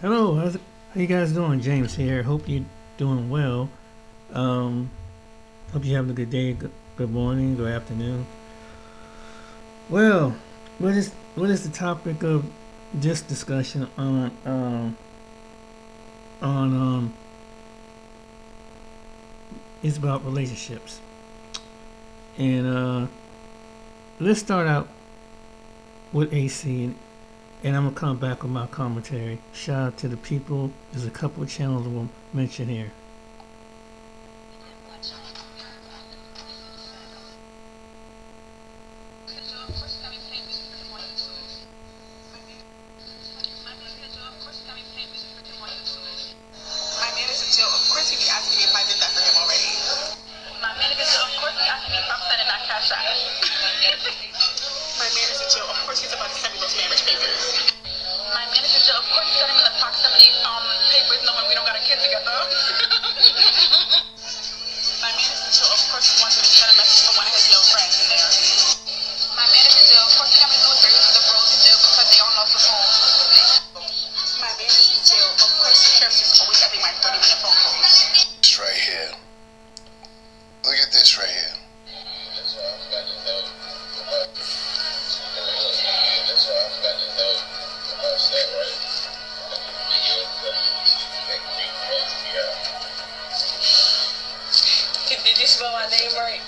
Hello, how you guys doing? James here. Hope you're doing well. Um, Hope you're having a good day, good morning, good afternoon. Well, what is the topic of this discussion on it's about relationships. And let's start out with AC, and I'm gonna come back with my commentary. Shout out to the people. There's a couple of channels we'll mention here. My manager Jill, of course he be asking me if I did that for him already. My manager Jill, of course he asking me if I'm sending that cash out. My manager Jill, of course he's about to send me those marriage papers. My manager Jill, of course he's sending me the proximity papers knowing we don't got a kid together. My manager Jill, of course he wants me to send a message to one of his little friends in there. My manager Jill, of course he got me doing favors to the bros in jail because they all lost the phone. My manager Jill, of course Kim's just always having my 30-minute phone calls. This right here. Look at this right here. Did you spell my name right?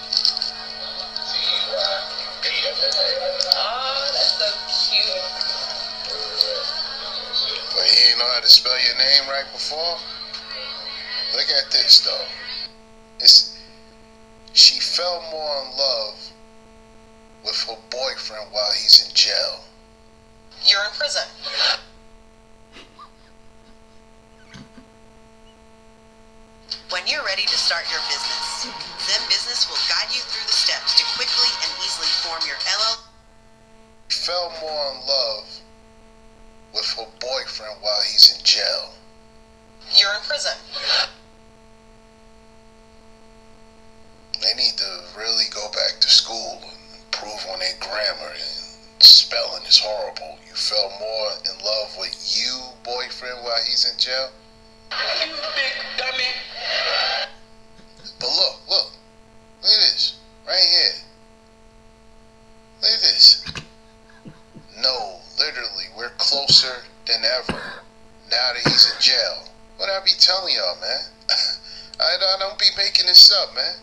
Oh, that's so cute. But he didn't know how to spell your name right before? Look at this though. It's she fell more in love with her boyfriend while he's in jail. You're in prison. When you're ready to start your business, Zen Business will guide you through the steps to quickly and easily form your LLC. Fell more in love with her boyfriend while he's in jail. You're in prison. They need to really go back to school and improve on their grammar, and spelling is horrible. You fell more in love with you boyfriend while he's in jail? You big dummy. But look at this, right here. Look at this. No, literally, we're closer than ever now that he's in jail. What I be telling y'all, man? I don't be making this up, man.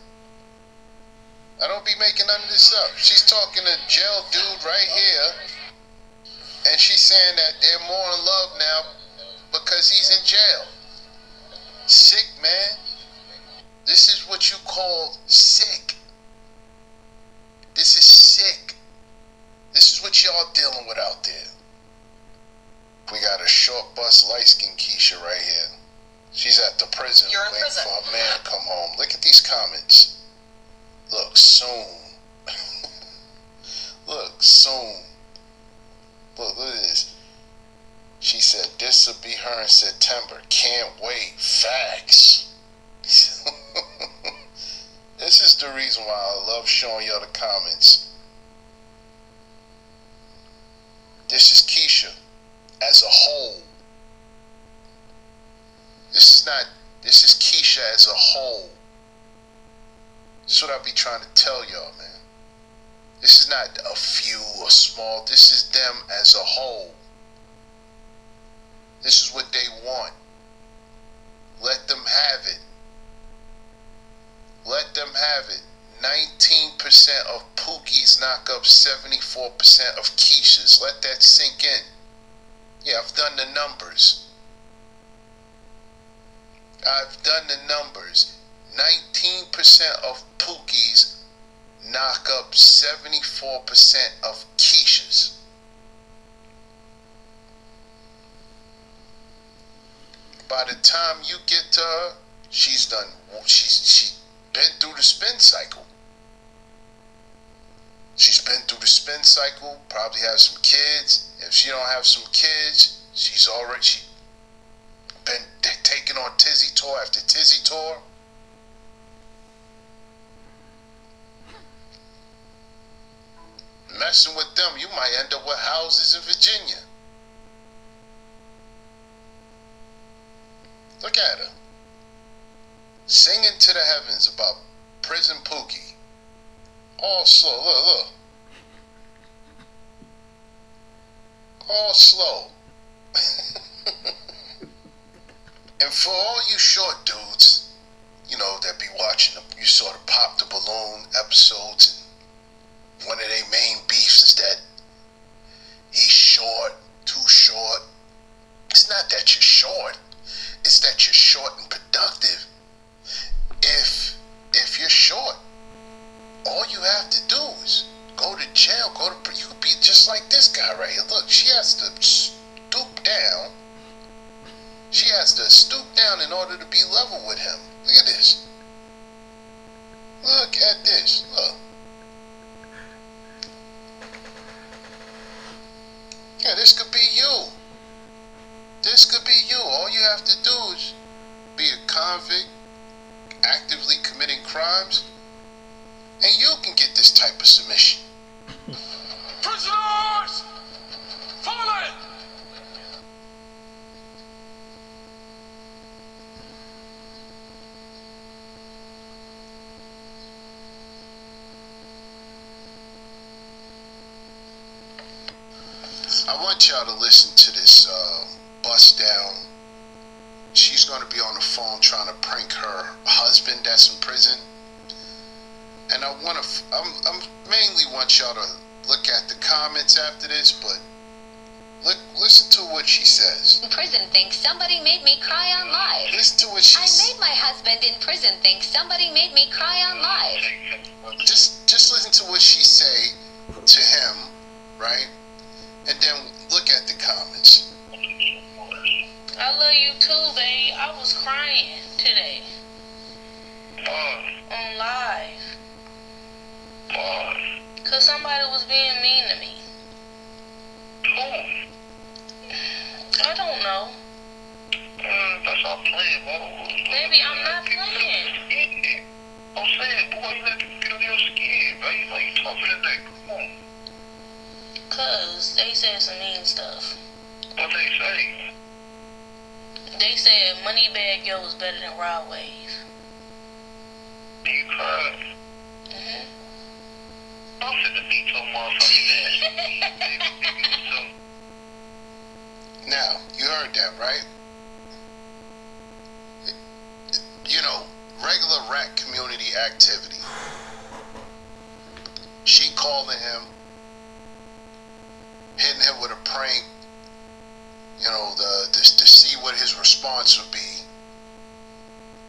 I don't be making none of this up. She's talking to jail dude right here, and she's saying that they're more in love now because he's in jail. Sick, man. This is what you call sick. This is sick. This is what y'all dealing with out there. We got a short bus, light-skinned Keisha right here. She's at the prison You're in waiting prison. for her man to come home. Look at these comments. Look, soon. Look, soon. Look at this. She said this'll be her in September. Can't wait. Facts. This is the reason why I love showing y'all the comments. This is Keisha as a whole. This is Keisha as a whole. That's what I be trying to tell y'all, man. This is not a few or small. This is them as a whole. This is what they want. Let them have it. Let them have it. 19% of Pookie's knock up 74% of Keisha's. Let that sink in. Yeah, I've done the numbers. I've done the numbers. 19% of Pookie's knock up 74% of Keisha's. By the time you get to her, she's been through the spin cycle. She's been through the spin cycle, probably has some kids. If she don't have some kids, she been taking on Tizzy tour after Tizzy tour. Messing with them, you might end up with houses in Virginia. Look at her. Singing to the heavens about prison Pookie. All slow. Look. All slow. And for all you short dudes, you know, that be watching them, you sort of pop the balloon episodes, and one of their main beefs is that he's short, too short. It's not that you're short, it's that you're short and productive. If you're short, all you have to do is go to jail, you could be just like this guy right here. Look, she has to stoop down. She has to stoop down in order to be level with him. Look at this. Look at this. Look. Yeah, this could be you. This could be you. All you have to do is be a convict, actively committing crimes, and you can get this type of submission. Prisoners! Fallen! I want y'all to listen to this bust down. She's going to be on the phone trying to prank her husband that's in prison. And I'm mainly want y'all to look at the comments after this, but listen to what she says. In prison thinks somebody made me cry on live. Listen to what she I says. made my husband in prison think somebody made me cry on live. Just listen to what she say to him, right? And then look at the comments. I love you too, babe. I was crying today. On live. Cause somebody was being mean to me. I don't know. That's all playing, bro. Baby, I'm not playing. I'm saying, boy, you let me feel your skin, bro. You know you tougher than that. Come on. Cause they said some mean stuff. What they say? They said Moneybag Yo was better than Rod Wave. You cried. I'm finna beat your motherfucking ass. Now, you heard that, right? You know, regular rat community activity. She calling him, hitting him with a prank, you know, to see what his response would be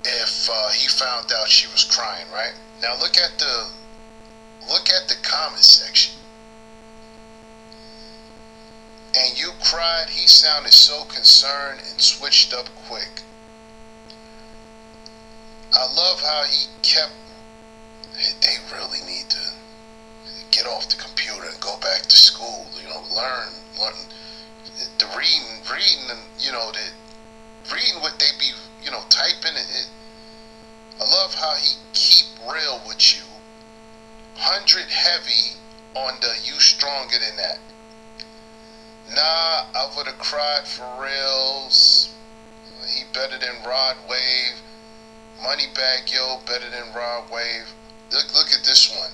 if he found out she was crying, right? Now look at the comment section. And you cried, he sounded so concerned and switched up quick. I love how he kept, they really need to get off the computer and go back to school, you know, learn the reading and, you know, reading what they be, you know, typing. I love how he keep real with you. 100 heavy on the you stronger than that. Nah, I would have cried for reals. He better than Rod Wave. Moneybag Yo better than Rod Wave. Look at this one.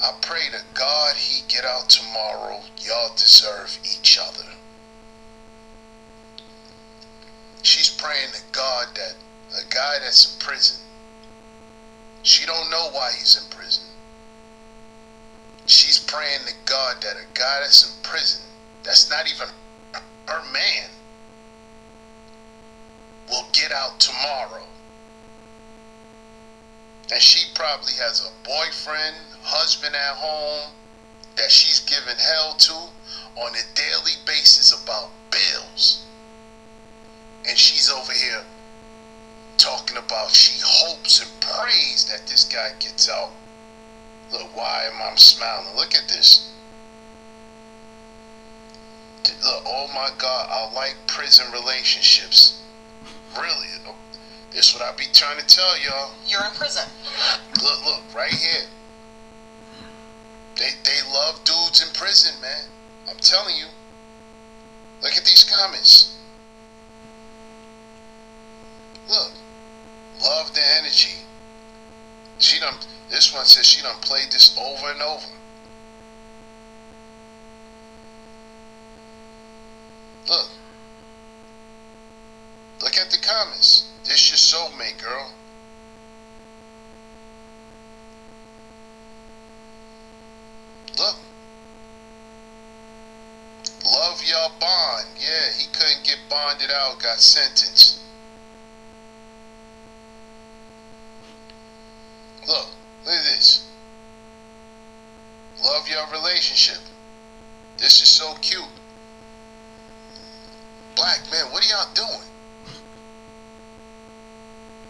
I pray to God he get out tomorrow. Y'all deserve each other. She's praying to God that a guy that's in prison, she don't know why he's in prison. She's praying to God that a guy that's in prison, that's not even her man, will get out tomorrow. And she probably has a boyfriend, husband at home that she's giving hell to on a daily basis about bills. And she's over here talking about she hopes and prays that this guy gets out. Look, why am I smiling? Look at this. Look, oh my God, I like prison relationships. Really, this is what I be trying to tell y'all. You're in prison. Look, right here. They love dudes in prison, man. I'm telling you. Look at these comments. Look, love the energy. This one says she done played this over and over. Look. Look at the comments. This your soulmate, girl. Look. Love your bond. Yeah, he couldn't get bonded out, got sentenced. Look at this. Love your relationship. This is so cute. Black men, what are y'all doing?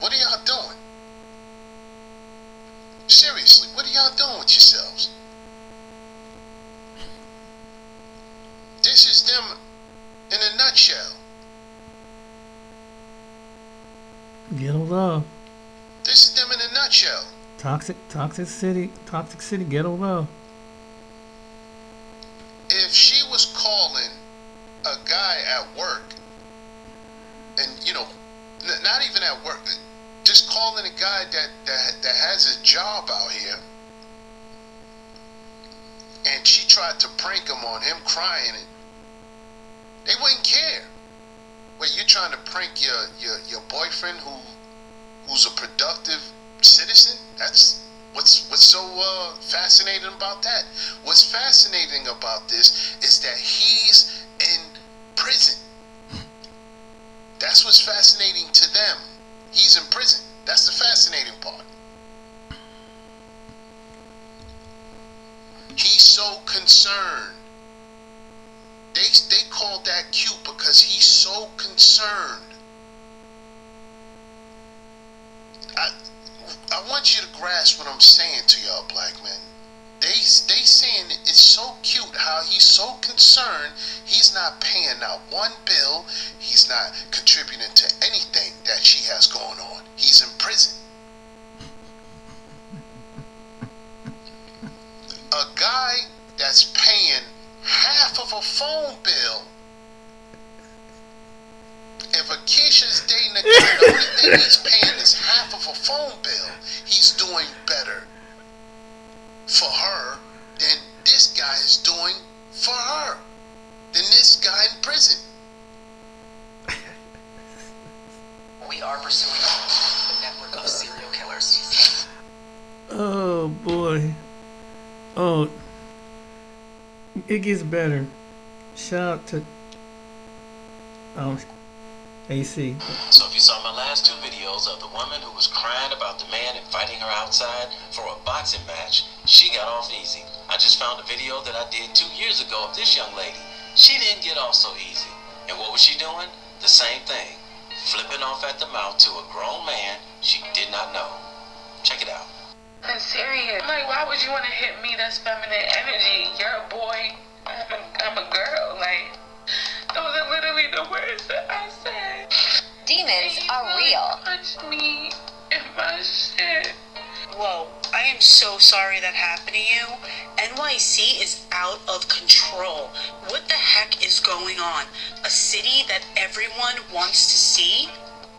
What are y'all doing? Seriously, what are y'all doing with yourselves? This is them in a nutshell. Ghetto love. This is them in a nutshell. Toxicity, ghetto love. If she was calling a guy at work, and not even at work, just calling a guy that has a job out here, and she tried to prank him on him crying, they wouldn't care. Wait, you're trying to prank your boyfriend who's a productive citizen? That's what's so fascinating about that. What's fascinating about this is that he's in prison. That's what's fascinating to them. He's in prison. That's the fascinating part. He's so concerned. They call that cute because he's so concerned. I want you to grasp what I'm saying to y'all, black men. They saying it's so cute how he's so concerned. He's not paying out one bill. He's not contributing to anything that she has going on. He's in prison. A guy that's paying half of a phone bill. If Akeisha's dating a guy, the only thing he's paying is half of a phone bill. He's doing better for her than this guy is doing for her, than this guy in prison. We are pursuing a network of serial killers. Oh boy. Oh, it gets better. Shout out to AC. So if you saw my last two videos of the woman who was crying about the man inviting her outside for a boxing match, she got off easy. I just found a video that I did 2 years ago of this young lady. She didn't get off so easy. And what was she doing? The same thing. Flipping off at the mouth to a grown man she did not know. Check it out. I'm serious. Like, why would you want to hit me? That's feminine energy. You're a boy. I'm a girl. Like, those are literally the words that I said. Demons You are really real. punched me in my shit. Whoa, I am so sorry that happened to you. NYC is out of control. What the heck is going on? A city that everyone wants to see?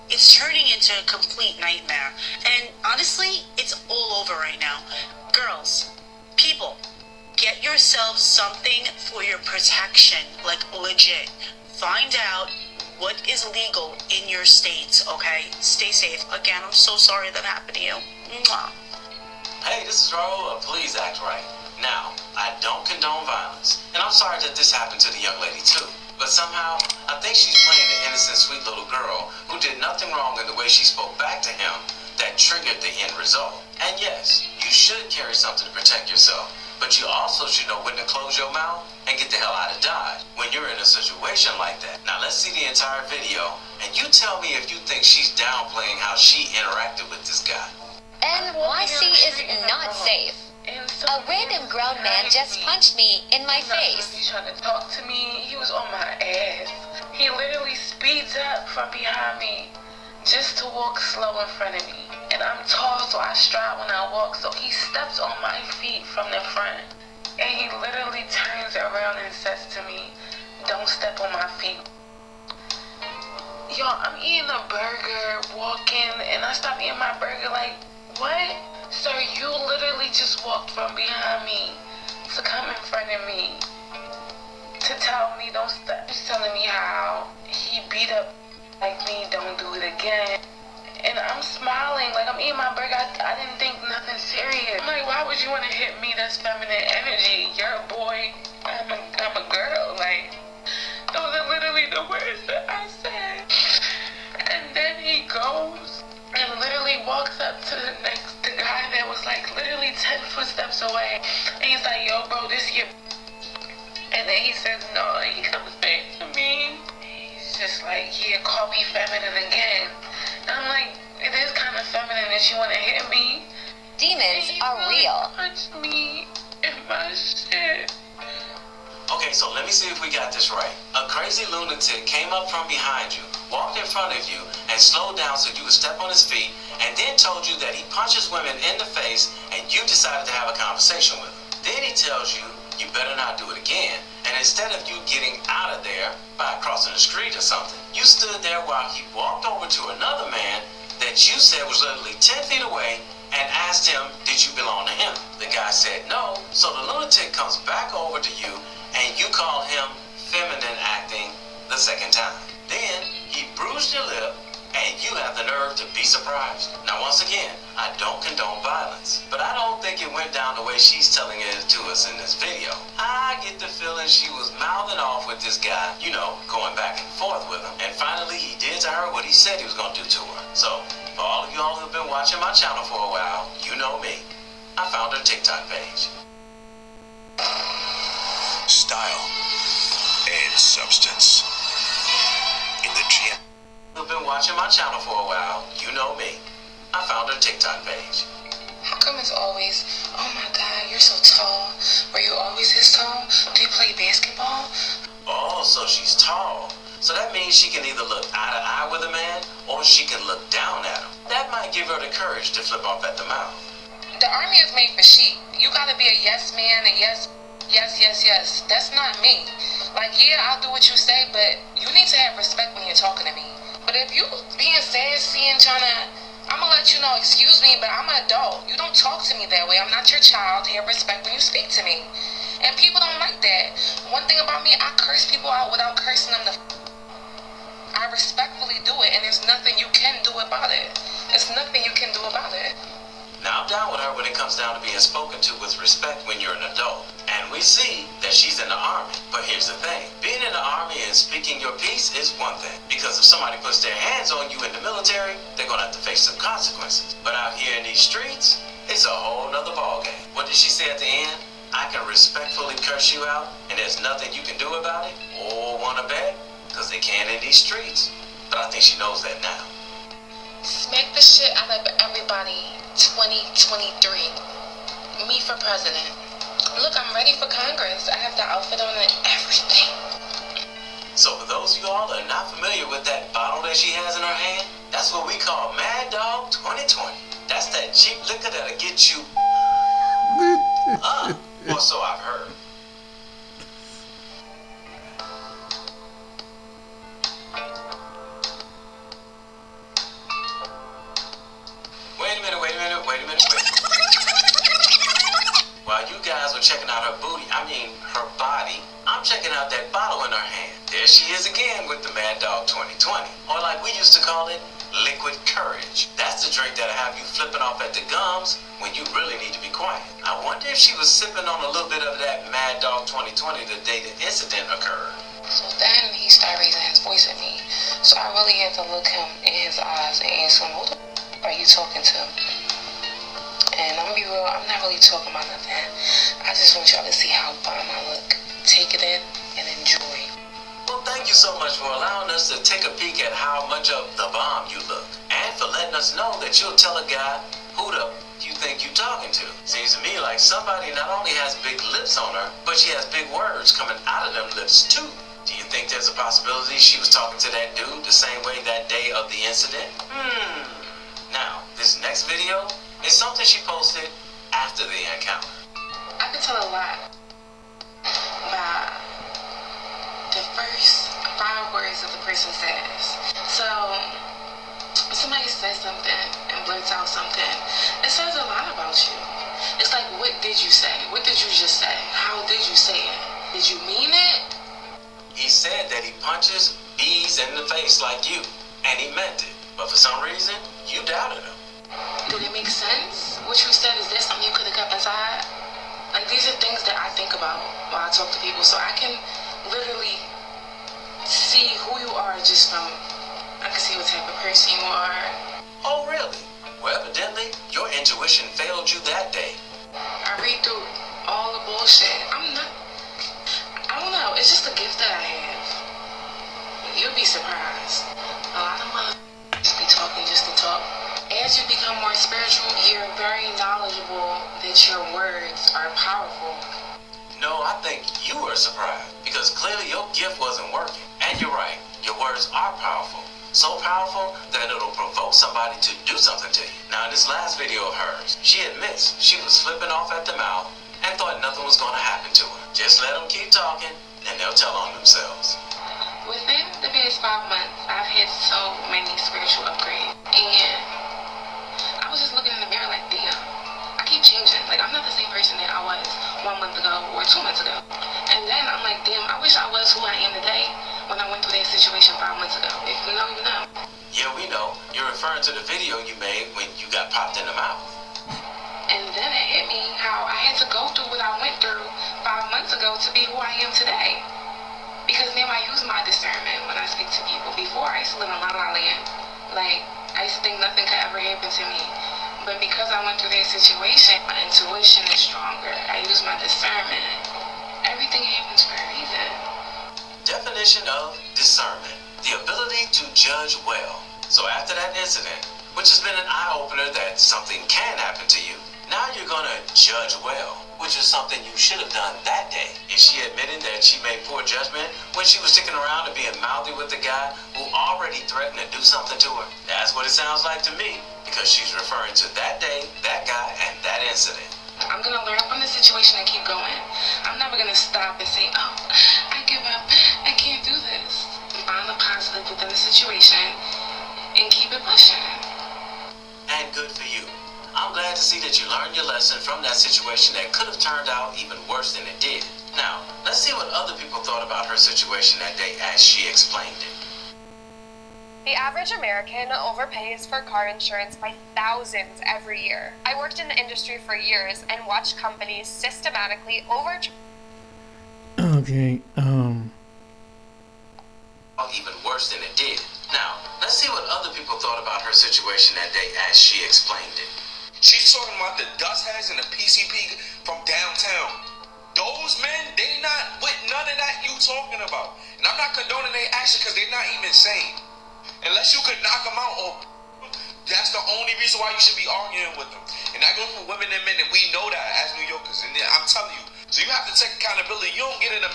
It's turning into a complete nightmare. And honestly, it's all over right now. Girls, people, get yourselves something for your protection, like legit. Find out what is legal in your states, okay? Stay safe. Again, I'm so sorry that happened to you. Mwah. Hey, this is Raul. Please act right. Now, I don't condone violence. And I'm sorry that this happened to the young lady too. But somehow, I think she's playing the innocent, sweet little girl who did nothing wrong in the way she spoke back to him that triggered the end result. And yes, you should carry something to protect yourself. But you also should know when to close your mouth and get the hell out of Dodge when you're in a situation like that. Now let's see the entire video, and you tell me if you think she's downplaying how she interacted with this guy. NYC is not safe. A random grown man just punched me in my face. He's trying to talk to me. He was on my ass. He literally speeds up from behind me just to walk slow in front of me. And I'm tall, so I stride when I walk. So he steps on my feet from the front. And he literally turns around and says to me, "Don't step on my feet." Yo, I'm eating a burger, walking, and I stop eating my burger like, what? Sir, you literally just walked from behind me to come in front of me to tell me don't stop. He's telling me how he beat up like me, don't do it again. And I'm smiling like I'm eating my burger. I didn't think nothing serious. I'm like, why would you want to hit me? That's feminine energy. You're a boy. I'm a girl. Like, those are literally the words that I said. And then he goes and literally walks up to the guy that was like literally 10 footsteps away. And he's like, yo, bro, this your... And then he says no, and he comes back to me. He's just like, yeah, call me feminine again. And I'm like, it is kind of feminine that you want to hit me. Demons are real. Punch me in my shit. Okay, so let me see if we got this right. A crazy lunatic came up from behind you, walked in front of you, and slowed down so you would step on his feet, and then told you that he punches women in the face, and you decided to have a conversation with him. Then he tells you, you better not do it again, and instead of you getting out of there by crossing the street or something, you stood there while he walked over to another man that you said was literally 10 feet away and asked him, did you belong to him? The guy said no, so the lunatic comes back over to you and you call him feminine acting the second time. Then he bruised your lip and you have the nerve to be surprised. Now once again, I don't condone violence, but I don't think it went down the way she's telling it to us in this video. I get the feeling she was mouthing off with this guy, you know, going back and forth with him. And finally he did to her what he said he was gonna do to her. So, for all of y'all who've been watching my channel for a while, you know me. I found her TikTok page. Style and substance. In the gym. Who've been watching my channel for a while, you know me. I found her TikTok page. How come it's always, oh my God, you're so tall? Were you always this tall? Do you play basketball? Oh, so she's tall. So that means she can either look eye to eye with a man or she can look down at him. That might give her the courage to flip off at the mouth. The army is made for sheep. You gotta be a yes man and yes. That's not me. Like, yeah, I'll do what you say, but you need to have respect when you're talking to me. But if you being sassy and trying to, I'm gonna let you know, excuse me, but I'm an adult. You don't talk to me that way. I'm not your child. Have respect when you speak to me. And people don't like that. One thing about me, I curse people out without cursing them I respectfully do it, and there's nothing you can do about it. There's nothing you can do about it. Now I'm down with her when it comes down to being spoken to with respect when you're an adult. And we see that she's in the army. But here's the thing. Being in the army and speaking your piece is one thing. Because if somebody puts their hands on you in the military, they're going to have to face some consequences. But out here in these streets, it's a whole nother ballgame. What did she say at the end? I can respectfully curse you out, and there's nothing you can do about it? Or want to bet? Because they can in these streets. But I think she knows that now. Smack the shit out of everybody. 2023. Me for president. Look, I'm ready for Congress. I have the outfit on and everything. So for those of you all that are not familiar with that bottle that she has in her hand, that's what we call Mad Dog 2020. That's that cheap liquor that'll get you or so I've heard. Wait a minute. While you guys are checking out her booty, her body, I'm checking out that bottle in her hand. There she is again with the Mad Dog 2020. Or like we used to call it, liquid courage. That's the drink that'll have you flipping off at the gums when you really need to be quiet. I wonder if she was sipping on a little bit of that Mad Dog 2020 the day the incident occurred. So then he started raising his voice at me. So I really had to look him in his eyes and ask him, who the are you talking to? And I'm gonna be real, I'm not really talking about nothing. I just want y'all to see how bomb I look. Take it in and enjoy. Well, thank you so much for allowing us to take a peek at how much of the bomb you look. And for letting us know that you'll tell a guy who the you think you talking to. Seems to me like somebody not only has big lips on her, but she has big words coming out of them lips too. Do you think there's a possibility she was talking to that dude the same way that day of the incident? Now, this next video is something she posted after the encounter. I can tell a lot about the first 5 5 words that the person says. So, if somebody says something and blurts out something, it says a lot about you. It's like, what did you say? What did you just say? How did you say it? Did you mean it? He said that he punches bees in the face like you, and he meant it. But for some reason, you doubted him. Did it make sense? What you said, is there something you could have kept inside? Like, these are things that I think about while I talk to people, so I can literally see who you are just from, I can see what type of person you are. Oh, really? Well, evidently, your intuition failed you that day. I read through all the bullshit. I don't know, it's just a gift that I have. You'll be surprised. A lot of motherfuckers just be talking just to talk. As you become more spiritual, you're very knowledgeable that your words are powerful. No, I think you were surprised, because clearly your gift wasn't working. And you're right, your words are powerful. So powerful that it'll provoke somebody to do something to you. Now, in this last video of hers, she admits she was flipping off at the mouth and thought nothing was going to happen to her. Just let them keep talking, and they'll tell on themselves. Within the past 5 months, I've had so many spiritual upgrades. And I was just looking in the mirror like, damn, I keep changing. Like, I'm not the same person that I was 1 month ago or 2 months ago. And then I'm like, damn, I wish I was who I am today when I went through that situation 5 months ago. If you know, you know. Yeah, we know. You're referring to the video you made when you got popped in the mouth. And then it hit me how I had to go through what I went through 5 months ago to be who I am today. Because now I use my discernment when I speak to people. Before, I used to live in La La Land. Like, I used to think nothing could ever happen to me. But because I went through that situation, my intuition is stronger. I use my discernment. Everything happens for a reason. Definition of discernment: the ability to judge well. So after that incident, which has been an eye-opener that something can happen to you, now you're gonna judge well, which is something you should have done that day. Is she admitting that she made poor judgment when she was sticking around and being mouthy with the guy who already threatened to do something to her? That's what it sounds like to me, because she's referring to that day, that guy, and that incident. I'm gonna learn from the situation and keep going. I'm never gonna stop and say, oh, I give up, I can't do this. Find the positive within the situation and keep it pushing. And good for you. I'm glad to see that you learned your lesson from that situation that could have turned out even worse than it did. Now, let's see what other people thought about her situation that day as she explained it. The average American overpays for car insurance by thousands every year. I worked in the industry for years and watched companies systematically Okay, Even worse than it did. Now, let's see what other people thought about her situation that day as she explained it. She's talking about the dust heads and the PCP from downtown. Those men, they not with none of that you talking about. And I'm not condoning their action because they're not even sane. Unless you could knock them out, or that's the only reason why you should be arguing with them. And that goes for women and men, and we know that as New Yorkers. And I'm telling you, so you have to take accountability. You don't get in a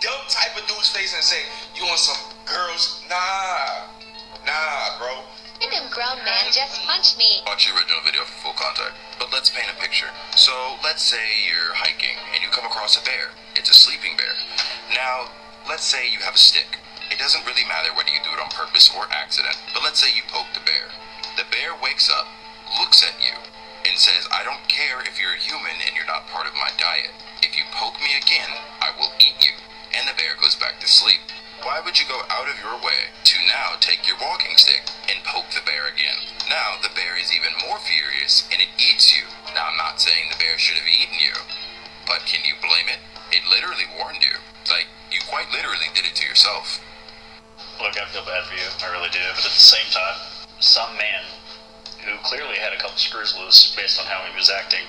dumb type of dude's face and say, you want some girls? Nah, bro. Random grown man just punched me. Watch the original video for full contact. But let's paint a picture. So let's say you're hiking and you come across a bear. It's a sleeping bear. Now, let's say you have a stick. It doesn't really matter whether you do it on purpose or accident, but let's say you poke the bear. The bear wakes up, looks at you, and says, I don't care if you're a human and you're not part of my diet. If you poke me again, I will eat you. And the bear goes back to sleep. Why would you go out of your way to now take your walking stick and poke the bear again? Now the bear is even more furious and it eats you. Now I'm not saying the bear should have eaten you, but can you blame it? It literally warned you. Like, you quite literally did it to yourself. Look, I feel bad for you, I really do, but at the same time, some man who clearly had a couple screws loose based on how he was acting,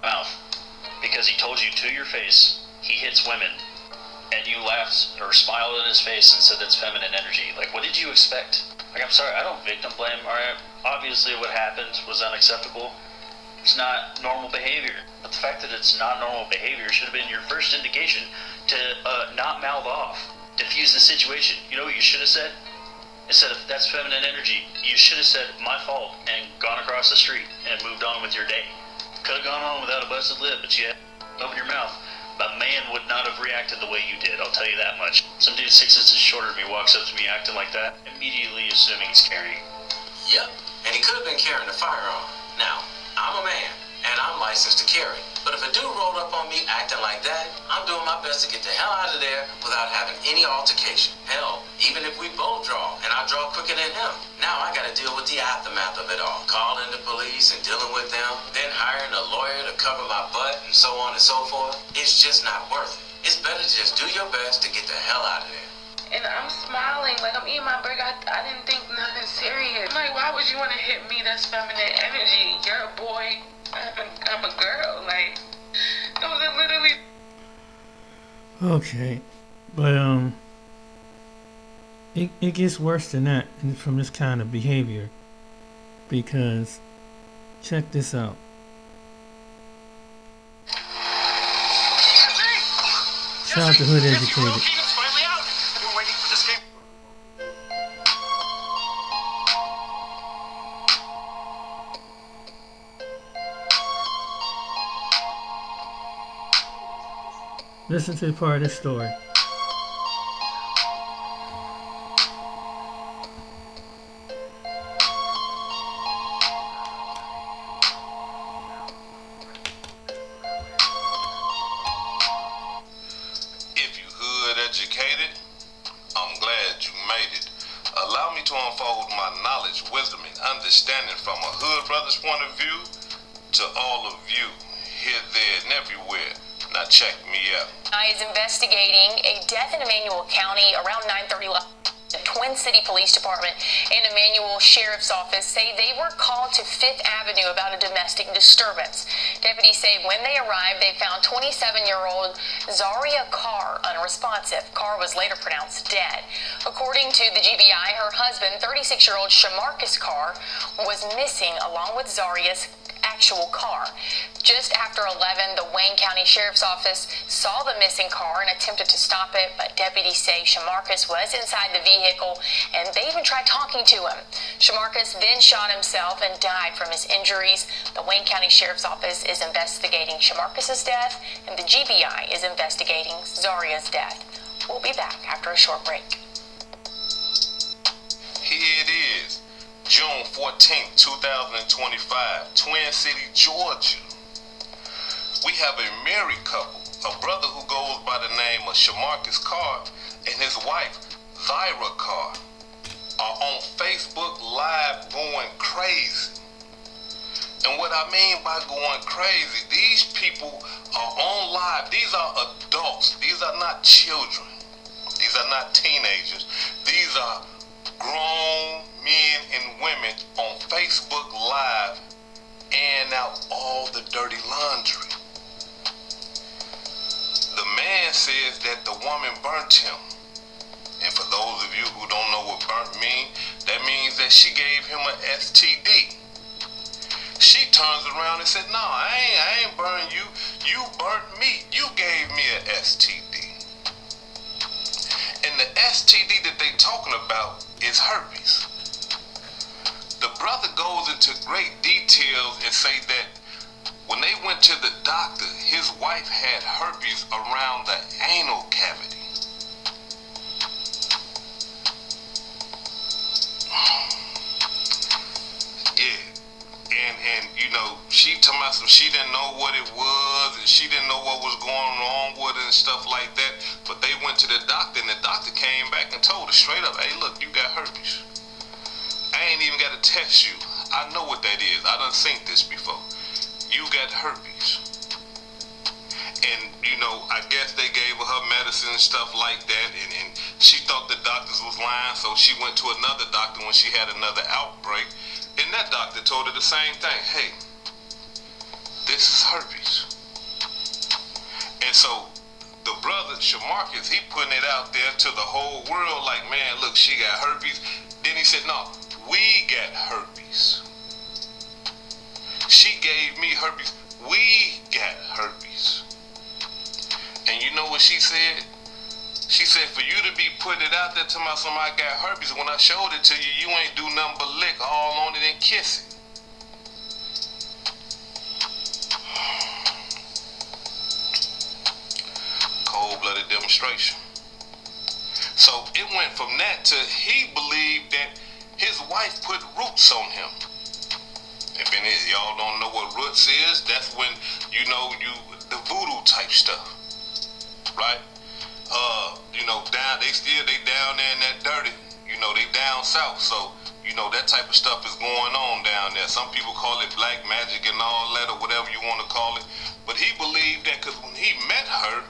mouth, because he told you to your face he hits women, and you laughed or smiled in his face and said that's feminine energy. Like, what did you expect? Like, I'm sorry, I don't victim blame, alright? Obviously what happened was unacceptable. It's not normal behavior. But the fact that it's not normal behavior should have been your first indication to not mouth off. Diffuse the situation. You know what you should have said? Instead of, that's feminine energy, you should have said, my fault, and gone across the street and moved on with your day. Could have gone on without a busted lip, but you had to open your mouth. A man would not have reacted the way you did, I'll tell you that much. Some dude 6 inches shorter than me walks up to me acting like that, immediately assuming he's carrying. Yep, and he could have been carrying a firearm. Now, I'm a man, and I'm licensed to carry. But if a dude rolled up on me acting like that, I'm doing my best to get the hell out of there without having any altercation. Hell, even if we both draw, and I draw quicker than him, now I gotta deal with the aftermath of it all. Calling the police and dealing with them, then hiring a lawyer to cover my butt, and so on and so forth. It's just not worth it. It's better to just do your best to get the hell out of there. And I'm smiling, like I'm eating my burger. I didn't think nothing serious. I'm like, why would you want to hit me? That's feminine energy. You're a boy. I'm a girl. Like, those are literally. Okay, but it gets worse than that from this kind of behavior, because check this out. Shout out to Hood Educated. Listen to the part of this story. If you hood educated, I'm glad you made it. Allow me to unfold my knowledge, wisdom, and understanding from a hood brother's point of view to all of you, here, there, and everywhere. Now check me out. Is investigating a death in Emmanuel County around 9:30. The Twin City Police Department and Emmanuel Sheriff's Office say they were called to Fifth Avenue about a domestic disturbance. Deputies say when they arrived, they found 27-year-old Zaria Carr unresponsive. Carr was later pronounced dead. According to the GBI, her husband, 36-year-old Shamarcus Carr, was missing along with Zaria's actual car. Just after 11, the Wayne County Sheriff's Office saw the missing car and attempted to stop it, but deputies say Shamarcus was inside the vehicle and they even tried talking to him. Shamarcus then shot himself and died from his injuries. The Wayne County Sheriff's Office is investigating Shamarcus's death, and the GBI is investigating Zaria's death. We'll be back after a short break. Here it is, June 14th, 2025, Twin City, Georgia. We have a married couple, a brother who goes by the name of Shamarcus Carr and his wife, Zaira Carr, are on Facebook Live going crazy. And what I mean by going crazy, these people are on live. These are adults. These are not children. These are not teenagers. These are grown men and women on Facebook Live airing out all the dirty laundry. The man says that the woman burnt him. And for those of you who don't know what burnt means, that means that she gave him an STD. She turns around and said, "No, I ain't burned you. You burnt me. You gave me an STD." And the STD that they talking about is herpes. The brother goes into great details and say that when they went to the doctor, his wife had herpes around the anal cavity. Yeah. And you know, she talking about she didn't know what it was and she didn't know what was going wrong with it and stuff like that. But they went to the doctor and the doctor came back and told her straight up, "Hey, look, you got herpes. I ain't even got to test you. I know what that is. I done seen this before. You got herpes." And, you know, I guess they gave her medicine and stuff like that, and she thought the doctors was lying, so she went to another doctor when she had another outbreak, and that doctor told her the same thing. "Hey, this is herpes." And so the brother, Shamarcus, he putting it out there to the whole world like, "Man, look, she got herpes." Then he said, "No, we got herpes. She gave me herpes. We got herpes." And you know what she said? She said, "For you to be putting it out there to my somebody got herpes, when I showed it to you, you ain't do nothing but lick all on it and kiss it." Cold-blooded demonstration. So it went from that to he believed that his wife put roots on him. If any of y'all don't know what roots is, that's when the voodoo type stuff, right? They down there in that dirty, they down south, so that type of stuff is going on down there. Some people call it black magic and all that, or whatever you want to call it. But he believed that because when he met her,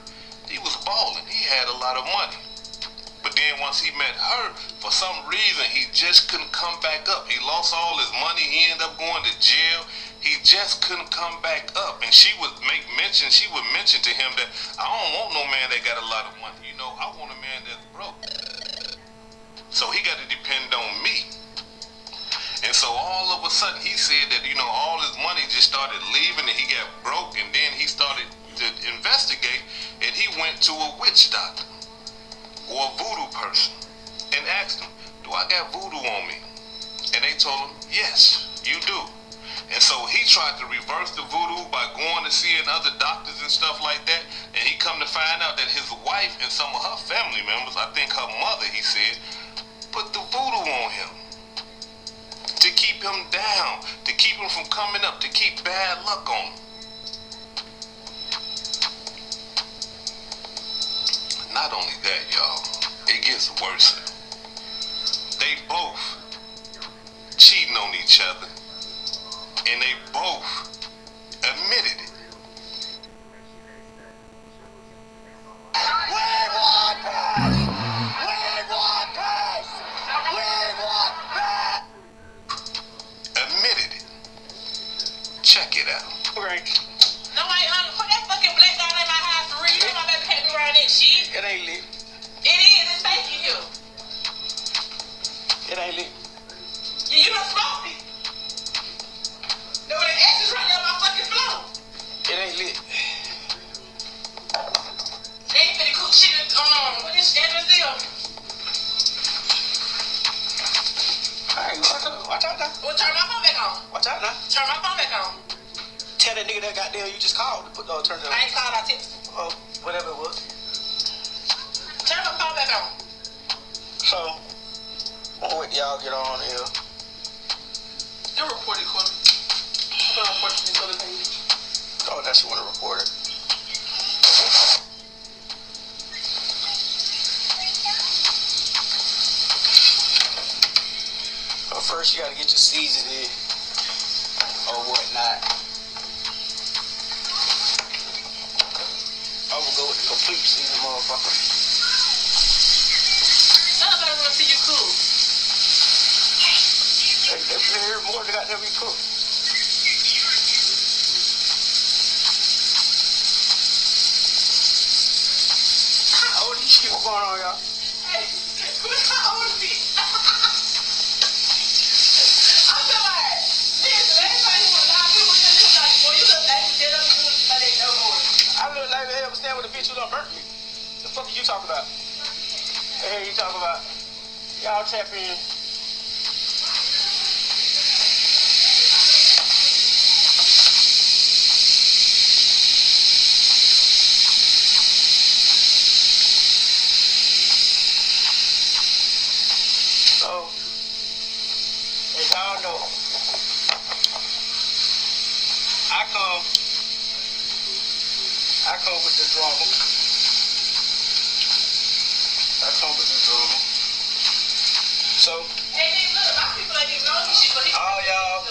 he was balling. He had a lot of money. But then once he met her, for some reason, he just couldn't come back up. He lost all his money. He ended up going to jail. He just couldn't come back up. And she would mention to him that, I don't want no man that got a lot of money. I want a man that's broke. So he got to depend on me. And so all of a sudden, he said that, all his money just started leaving and he got broke. And then he started to investigate and he went to a witch doctor or a voodoo person and asked them, do I got voodoo on me? And they told him, yes, you do. And so he tried to reverse the voodoo by going to seeing other doctors and stuff like that. And he come to find out that his wife and some of her family members, I think her mother, he said, put the voodoo on him to keep him down, to keep him from coming up, to keep bad luck on him. Not only that, y'all, it gets worse. They both cheating on each other, and they both admitted it. Admitted it. Check it out. Right. No, put that fucking black down in my house for real. You know my baby can't be around that shit. It ain't lit. It is. It's taking you. It ain't lit. You done smoked it. No, the ash is right there on my fucking floor. It ain't lit. They ain't finna cook shit what this address is? Watch out now. Well, turn my phone back on. Watch out now. Turn my phone back on. Tell that nigga that goddamn you just called to turn it on. I ain't called, I text. Oh, whatever it was. Turn my phone back on. So, I'm gonna wait till y'all get on here. You reported, Corner. I'm gonna report to these other things. Oh, that you wanna report it. Well, first you gotta get your seasoning or whatnot. I'm gonna go with the complete season, motherfucker. Nobody wanna see you cook. They hear more than got to be cooked. How old is you? What's going on, y'all? Hey, how old is he? I feel like, listen, everybody who was out here with the new like, boy, you look like you get up and do somebody ain't no more. I look like the hell stand with a bitch who done burnt me. The fuck are you talking about? The hell you talking about? Y'all tap in. So, as y'all know, I come with the drama. So, Hey, nigga, look, my people ain't even know this shit, but he all y'all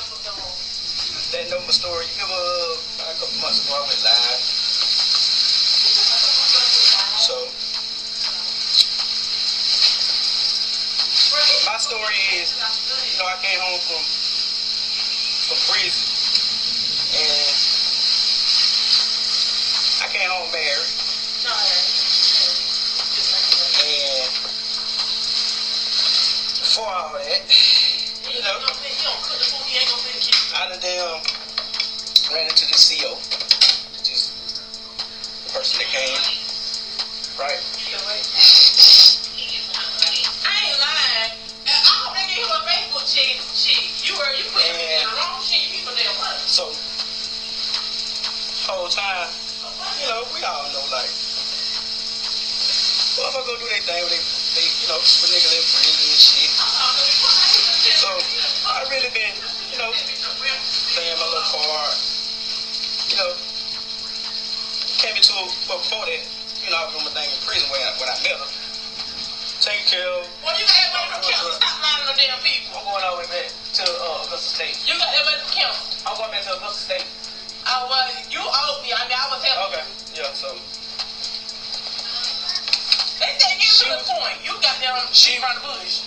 that know my story, you remember a couple months ago I went live. So, my story is, I came home from prison, and I came home married, and before all that, I done ran into the CO, which is the person that came, right? I ain't lying. I hope they give him a Facebook shit. You put him in the wrong shit, you people damn money. So, whole time, we all know, like, motherfuckers gonna do their thing with they, put niggas in prison and shit. So I really been, playing my little part. Came into before that, I was doing my thing in prison when I met her. Taking care of. Well, you got that money from council. Stop lying to them damn people. I'm going all the way back to Augusta State. You got that money from council. I'm going back to Augusta State. Oh, well, you owe me. I mean, I was helping. Okay. Yeah, so. They said get to the point. You got them shit around the bush.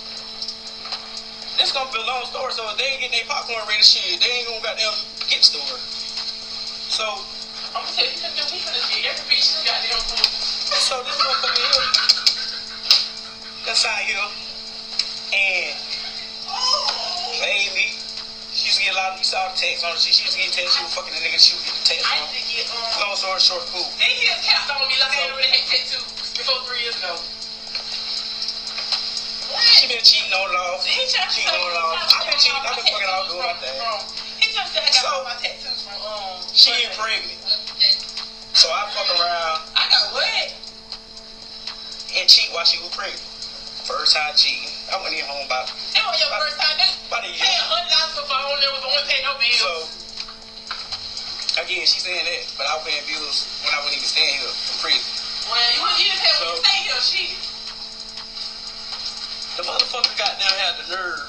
This gonna be a long story, so if they ain't getting their popcorn ready, shit, they ain't gonna goddamn get story. So. I'm gonna tell you, we finna get every bitch in the goddamn food. So this motherfucker here, that's out here, and made me. She used to get a lot of, you saw the text on her. She used to get text. She was fucking the nigga. She would get the text on. I used to get, long story short, cool. They just capped on me like I ain't really had tattoos before 3 years ago. She been cheating on it all. Cheating on it all. I've been cheating. I've been fucking all doing my thing. He just said I got all my tattoos from, she get pregnant. So I fuck around. I got what? And cheat while she was pregnant. First time cheating. I went in home about. That was your first time, about a year. Paying $100 for phone, there was one paying no bills. So, again, she's saying that, but I was paying bills when I wasn't even staying here from prison. Well, you wouldn't even pay when you stay here, shit. The motherfucker goddamn had the nerve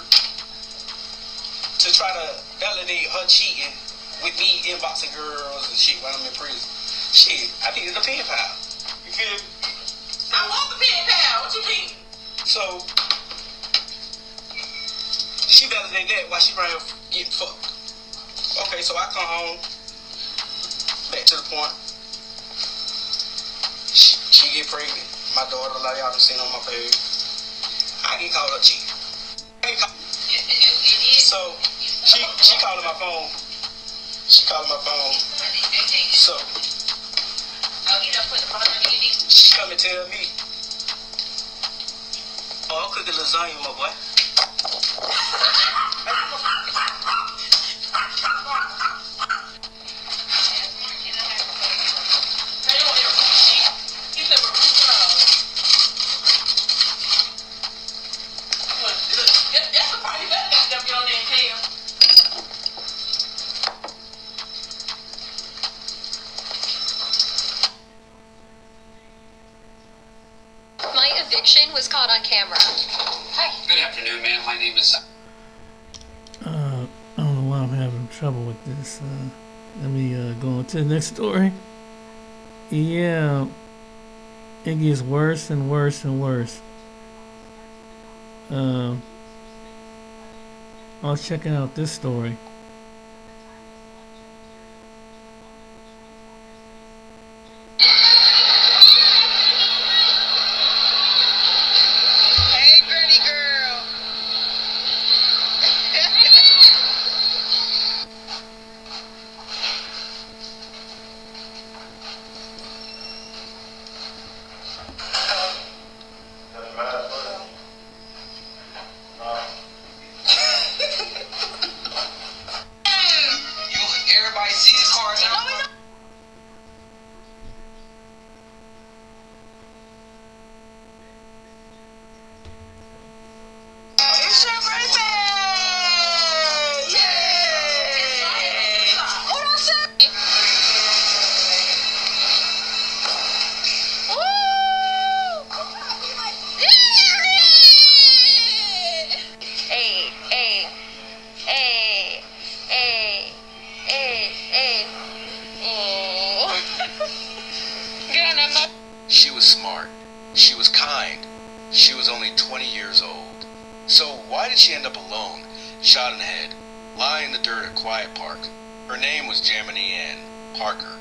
to try to validate her cheating with me inboxing girls and shit when I'm in prison. Shit, I needed a pen pal. You feel me? I want the pen pal. What you mean? So, she validated that while she ran getting fucked. Okay, so I come home, back to the point. She get pregnant. My daughter, like y'all done seen on my page. I get called up cheating. So, she calling my phone. She calling my phone. So, she come and tell me, oh, I'm cooking lasagna, my boy. My eviction was caught on camera. Hi. Good afternoon, ma'am. My name is... I don't know why I'm having trouble with this. Let me go on to the next story. Yeah, it gets worse and worse and worse. I was checking out this story. Everybody see his car now? It's your birthday! Yay! Hold on a second. Woo! Hey, hey, hey, hey, hey, hey. Get on that mother. She was smart. She was kind. She was only 20 years old. So why did she end up alone, shot in the head, lying in the dirt at Quiet Park? Her name was Jamini Ann Parker,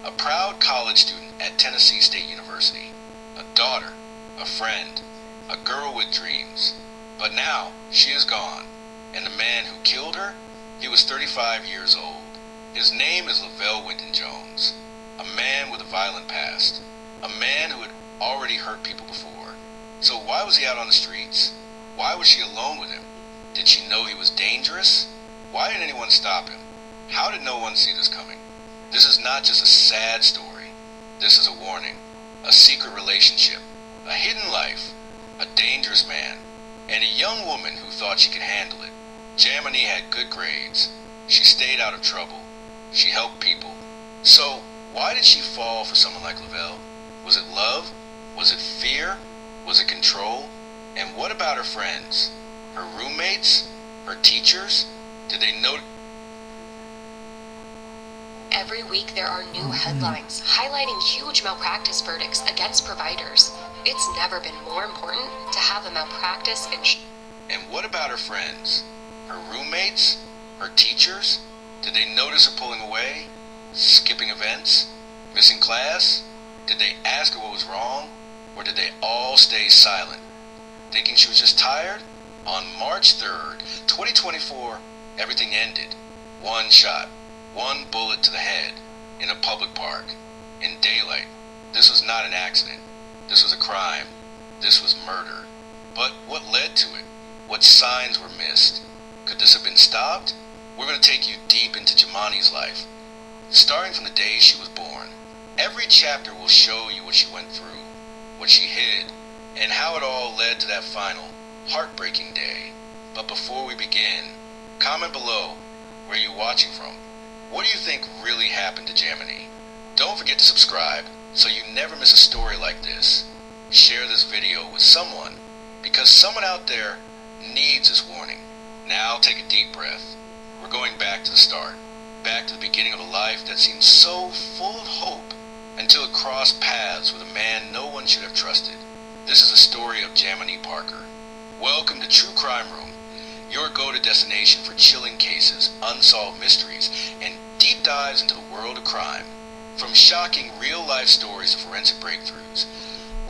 a proud college student at Tennessee State University, a daughter, a friend, a girl with dreams. But now she is gone, and the man who killed her, he was 35 years old. His name is Lavelle Winton Jones, a man with a violent past, a man who had already hurt people before. So why was he out on the streets? Why was she alone with him? Did she know he was dangerous? Why didn't anyone stop him? How did no one see this coming? This is not just a sad story. This is a warning, a secret relationship, a hidden life, a dangerous man, and a young woman who thought she could handle it. Jamini had good grades. She stayed out of trouble. She helped people. So, why did she fall for someone like Lavelle? Was it love? Was it fear? Was it control? And what about her friends? Her roommates? Her teachers? Did they know? Every week there are new headlines highlighting huge malpractice verdicts against providers. It's never been more important to have a malpractice And what about her friends? Her roommates? Her teachers? Did they notice her pulling away? Skipping events? Missing class? Did they ask her what was wrong? Or did they all stay silent? Thinking she was just tired? On March 3rd, 2024, everything ended. One shot, one bullet to the head, in a public park, in daylight. This was not an accident. This was a crime. This was murder. But what led to it? What signs were missed? Could this have been stopped? We're going to take you deep into Jamani's life, starting from the day she was born. Every chapter will show you what she went through, what she hid, and how it all led to that final, heartbreaking day. But before we begin, comment below where you're watching from. What do you think really happened to Jamini? Don't forget to subscribe so you never miss a story like this. Share this video with someone, because someone out there needs this warning. Now take a deep breath. We're going back to the start, back to the beginning of a life that seemed so full of hope until it crossed paths with a man no one should have trusted. This is the story of Jamini Parker. Welcome to True Crime Room, your go-to destination for chilling cases, unsolved mysteries, and deep dives into the world of crime. From shocking real-life stories to forensic breakthroughs,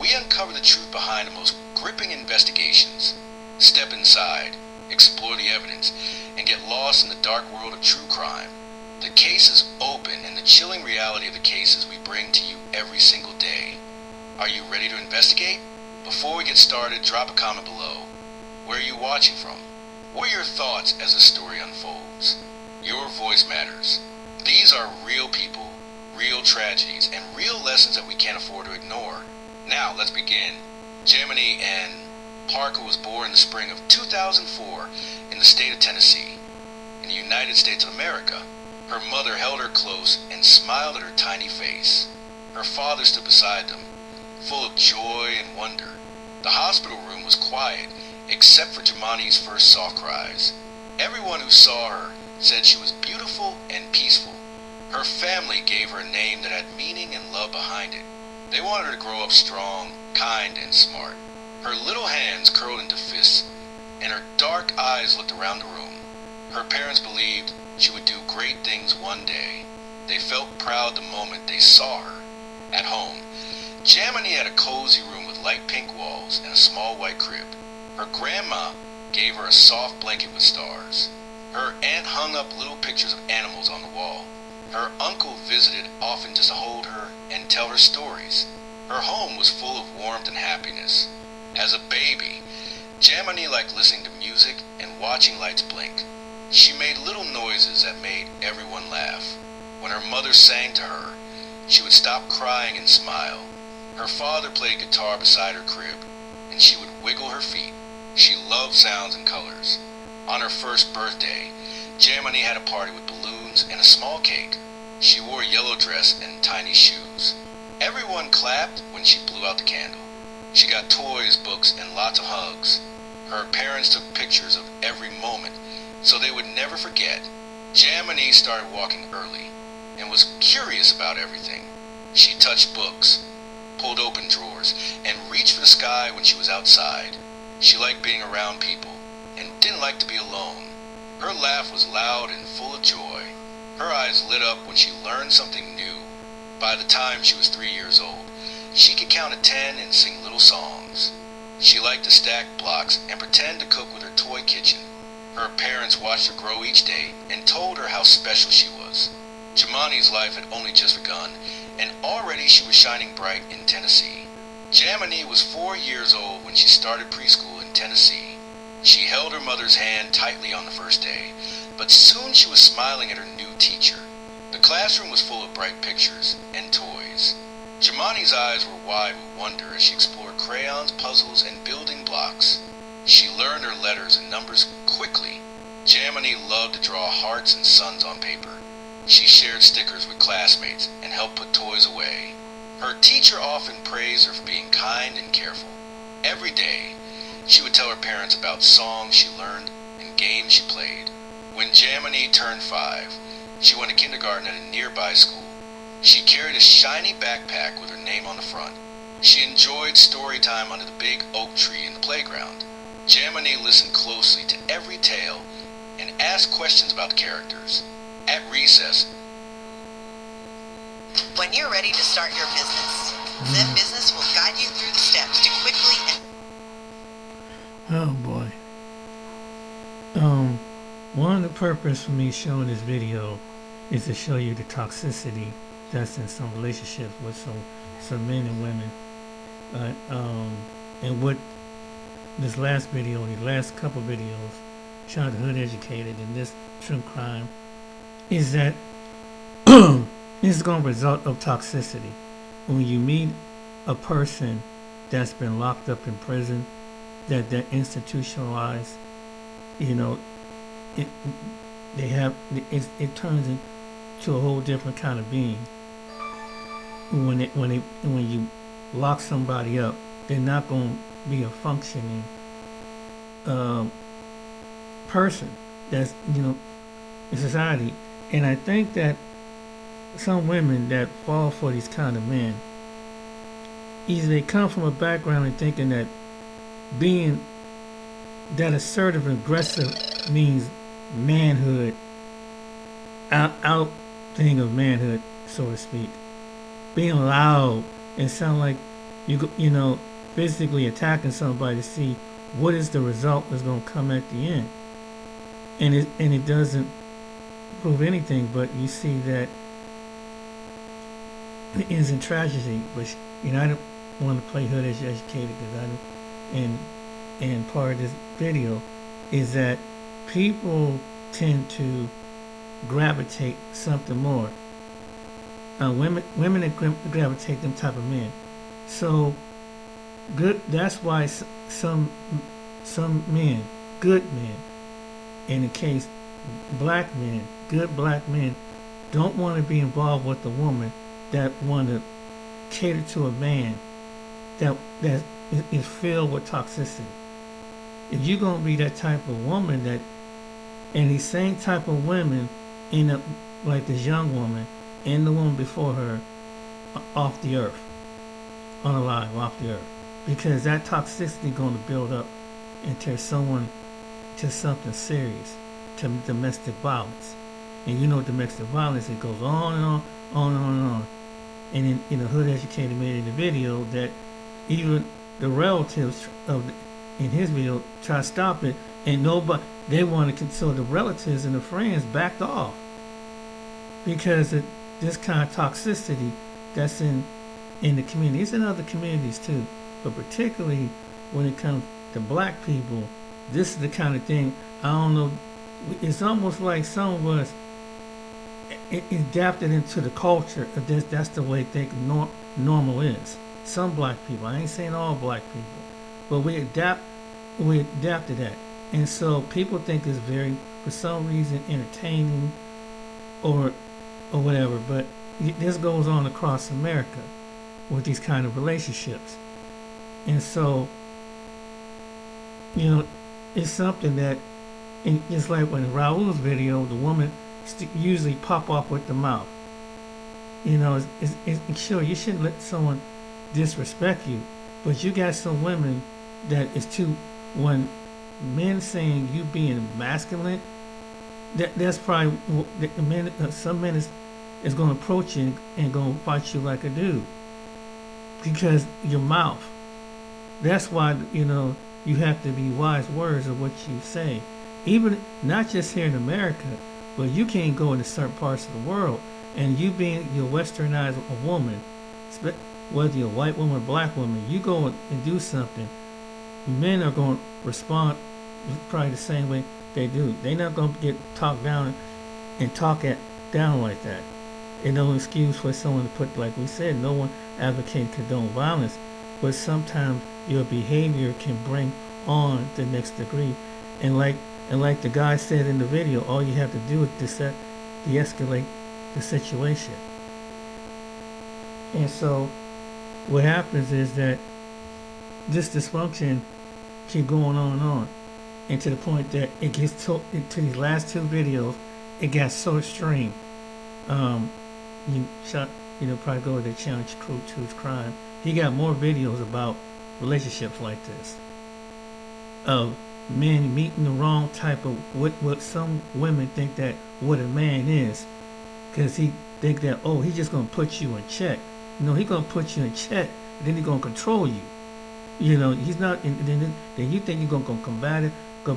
we uncover the truth behind the most gripping investigations. Step inside, explore the evidence, and get lost in the dark world of true crime. The case is open, and the chilling reality of the cases we bring to you every single day. Are you ready to investigate? Before we get started, drop a comment below. Where are you watching from? What are your thoughts as the story unfolds? Your voice matters. These are real people, real tragedies, and real lessons that we can't afford to ignore. Now, let's begin. Jamini N. Parker was born in the spring of 2004 in the state of Tennessee, in the United States of America. Her mother held her close and smiled at her tiny face. Her father stood beside them, full of joy and wonder. The hospital room was quiet, except for Jamani's first soft cries. Everyone who saw her said she was beautiful and peaceful. Her family gave her a name that had meaning and love behind it. They wanted her to grow up strong, kind, and smart. Her little hands curled into fists, and her dark eyes looked around the room. Her parents believed she would do great things one day. They felt proud the moment they saw her. At home, Jamini had a cozy room with light pink walls and a small white crib. Her grandma gave her a soft blanket with stars. Her aunt hung up little pictures of animals on the wall. Her uncle visited often just to hold her and tell her stories. Her home was full of warmth and happiness. As a baby, Jamini liked listening to music and watching lights blink. She made little noises that made everyone laugh. When her mother sang to her, she would stop crying and smile. Her father played guitar beside her crib, and she would wiggle her feet. She loved sounds and colors. On her first birthday, Jamini had a party with balloons and a small cake. She wore a yellow dress and tiny shoes. Everyone clapped when she blew out the candle. She got toys, books, and lots of hugs. Her parents took pictures of every moment, so they would never forget. Jamini started walking early and was curious about everything. She touched books, pulled open drawers, and reached for the sky when she was outside. She liked being around people and didn't like to be alone. Her laugh was loud and full of joy. Her eyes lit up when she learned something new. By the time she was 3 years old, she could count to 10 and sing little songs. She liked to stack blocks and pretend to cook with her toy kitchen. Her parents watched her grow each day and told her how special she was. Jamani's life had only just begun, and already she was shining bright in Tennessee. Jamini was 4 years old when she started preschool in Tennessee. She held her mother's hand tightly on the first day, but soon she was smiling at her new teacher. The classroom was full of bright pictures and toys. Jamani's eyes were wide with wonder as she explored crayons, puzzles, and building blocks. She learned her letters and numbers quickly. Jamini loved to draw hearts and suns on paper. She shared stickers with classmates and helped put toys away. Her teacher often praised her for being kind and careful. Every day, she would tell her parents about songs she learned and games she played. When Jamini turned 5, she went to kindergarten at a nearby school. She carried a shiny backpack with her name on the front. She enjoyed story time under the big oak tree in the playground. Jamini listened closely to every tale and asked questions about the characters. At recess, When you're ready to start your business, Zen Business will guide you through the steps to quickly and Oh boy. One of the purpose for me showing this video is to show you the toxicity that's in some relationships with some men and women. And what this last video, the last couple videos, showing the hood educated in this true crime, is that this is going to result of toxicity. When you meet a person that's been locked up in prison, that they're institutionalized, you know, it turns into a whole different kind of being. When you lock somebody up, they're not going to be a functioning person that's, you know, in society. And I think that some women that fall for these kind of men, either they come from a background and thinking that being that assertive and aggressive means manhood, out thing of manhood, so to speak. Being loud and sound like you know, physically attacking somebody to see what is the result that's going to come at the end. And it doesn't prove anything, but you see that it ends in tragedy. But you know, I don't want to play hood as educated because I don't. And part of this video is that people tend to gravitate something more. Women that gravitate them type of men. So good. That's why some men, good men, in the case black men, good black men, don't want to be involved with a woman that want to cater to a man that is filled with toxicity. If you're gonna be that type of woman that, and these same type of women end up like this young woman and the woman before her off the earth, unalive off the earth, because that toxicity going to build up into something serious, to domestic violence. And you know, domestic violence, it goes on and on. And in, you know, Hood Educated made in the video that even the relatives in his video try to stop it, and nobody, they want to, so the relatives and the friends backed off because of this kind of toxicity that's in the community. It's in other communities too, but particularly when it comes to black people, this is the kind of thing, I don't know, it's almost like some of us adapted into the culture of this. That's the way they think normal is. Some black people, I ain't saying all black people, but we adapted that. And so people think it's very, for some reason, entertaining or whatever, but this goes on across America with these kind of relationships. And so, you know, it's something that, and it's like when Raul's video, the woman usually pop off with the mouth. You know, it's sure you shouldn't let someone disrespect you, but you got some women that is too, when men saying you being masculine, that's probably the men. Some men is going to approach you and going to fight you like a dude because your mouth. That's why, you know, you have to be wise words of what you say. Even not just here in America, but you can't go into certain parts of the world, and you being, you're westernized a woman, whether you're a white woman or black woman, you go and do something, men are going to respond probably the same way they do. They're not going to get talked down and down like that. And no excuse for someone to put, like we said, no one advocating condone violence, but sometimes your behavior can bring on the next degree. And like the guy said in the video, all you have to do is de-escalate the situation. And so what happens is that this dysfunction keep going on and on, and to the point that it gets to these last two videos, it got so extreme. Probably go to the Challenge Crew Choose Crime. He got more videos about relationships like this, of men meeting the wrong type of what some women think that what a man is, because he think that, oh, he's just gonna put you in check. No, he's gonna put you in check, and then he's gonna control you. He's not. And then you think you're gonna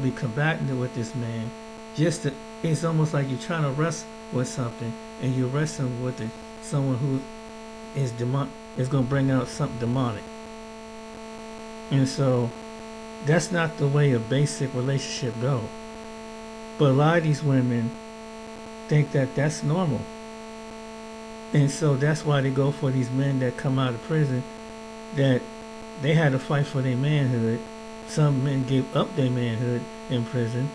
be combating with this man. It's almost like you're trying to wrestle with something, and you're wrestling with someone who is gonna bring out something demonic. And so that's not the way a basic relationship goes. But a lot of these women think that that's normal. And so that's why they go for these men that come out of prison, that they had to fight for their manhood. Some men gave up their manhood in prison.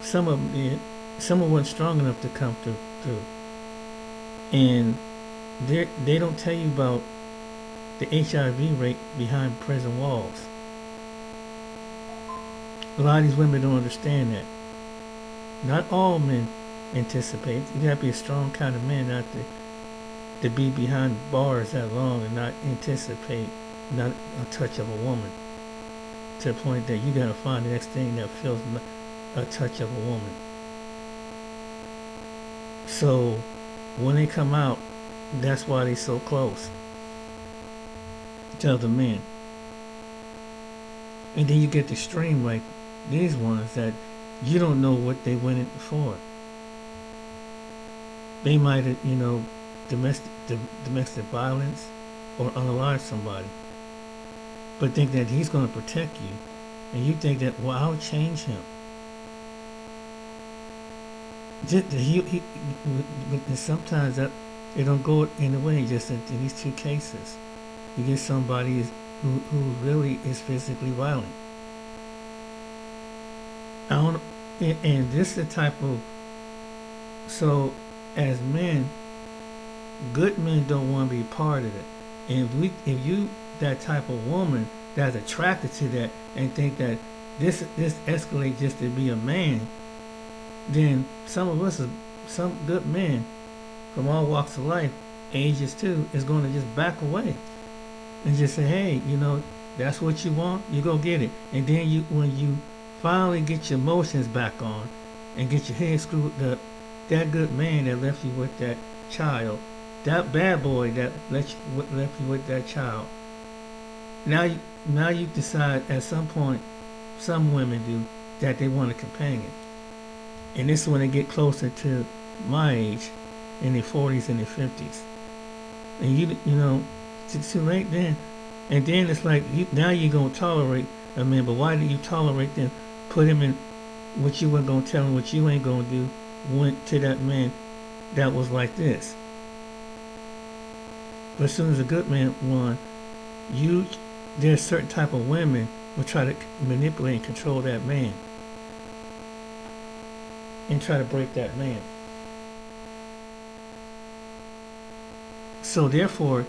Some of them did. Some of them weren't strong enough to come through. And they don't tell you about the HIV rate behind prison walls. A lot of these women don't understand that. Not all men anticipate. You gotta be a strong kind of man not to be behind bars that long and not anticipate not a touch of a woman, to the point that you gotta find the next thing that feels a touch of a woman. So when they come out, that's why they so close to other men. And then you get the extreme like these ones that you don't know what they went in for. They might have, domestic violence or unalive somebody, but think that he's going to protect you, and you think that, well, I'll change him. Sometimes that it don't go in the way. Just in these two cases, you get somebody who really is physically violent. And this is the type of, so as men, good men don't want to be part of it. And if you that type of woman that's attracted to that and think that this escalates just to be a man, then some good men from all walks of life, ages too, is going to just back away and just say, hey, that's what you want, you go get it. And then when you finally get your emotions back on and get your head screwed up, that good man that left you with that child, that bad boy that left you with that child, now you decide at some point, some women do, that they want a companion. And this is when they get closer to my age, in their 40s and their 50s. And it's too late then. And then it's like, now you're going to tolerate a man, but why do you tolerate them? Put him in what you weren't going to tell him, what you ain't going to do, went to that man that was like this. But as soon as a good man won, there's certain type of women will try to manipulate and control that man and try to break that man. So therefore,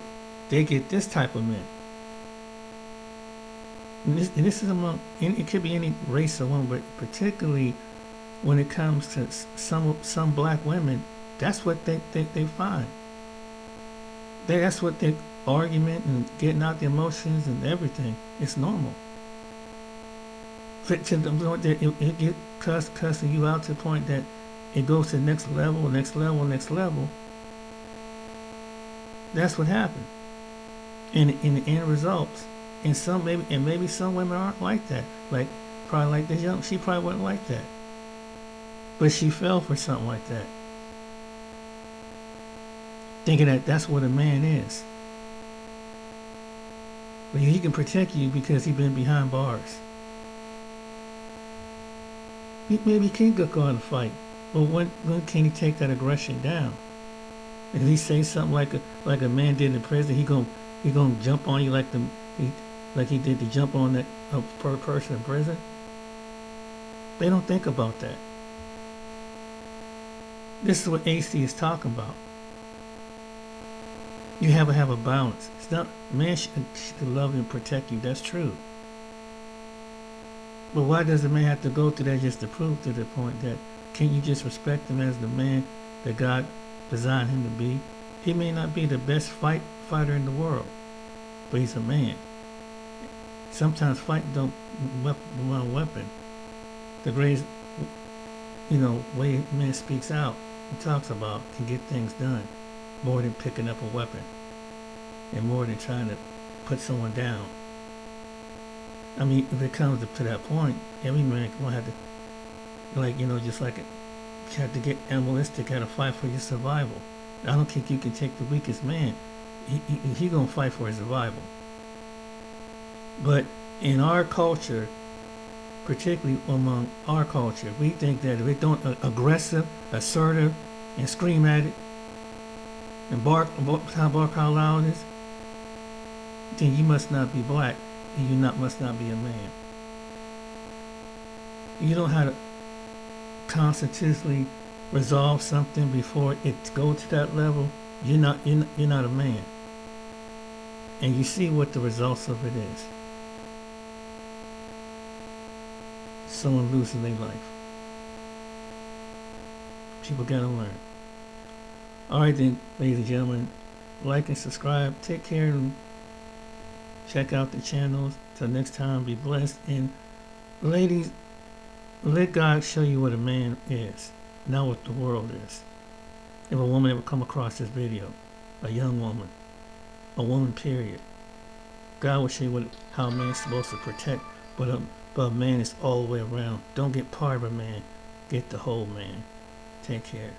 they get this type of men. And this is among, it could be any race or woman, but particularly when it comes to some black women, that's what they find. That's what they argument and getting out the emotions and everything. It's normal. To them, it get cussing you out to the point that it goes to the next level, next level, next level. That's what happened. And in the end results, and maybe some women aren't like that. Like probably like this young, she probably wasn't like that. But she fell for something like that, thinking that that's what a man is. But he can protect you because he's been behind bars. Maybe he can go on and fight, but when can he take that aggression down? If he say something like a man did in prison, He gonna jump on you like he did to jump on that per person in prison? They don't think about that. This is what AC is talking about. You have to have a balance. It's not man should love and protect you. That's true. But why does a man have to go through that just to prove to the point that can't you just respect him as the man that God designed him to be? He may not be the best fighter in the world, but he's a man. Sometimes fight don't want a weapon. The greatest, way a man speaks out and talks about can get things done more than picking up a weapon and more than trying to put someone down. I mean, if it comes to that point, every man will have to, just like it, you have to get animalistic, have to fight for your survival. I don't think you can take the weakest man. He gonna fight for his survival. But in our culture, particularly among our culture, we think that if we don't aggressive, assertive, and scream at it, and bark how loud it is, then you must not be black, and you must not be a man. You don't have to constitutionally resolve something before it goes to that level. You're not a man, and you see what the results of it is. Someone losing their life. People gotta learn. Alright then, ladies and gentlemen, like and subscribe. Take care and check out the channels. Till next time, be blessed. And ladies, let God show you what a man is, not what the world is. If a woman ever come across this video, a young woman, a woman period, God will show you how a man's supposed to protect, but a man is all the way around. Don't get part of a man, get the whole man. Take care.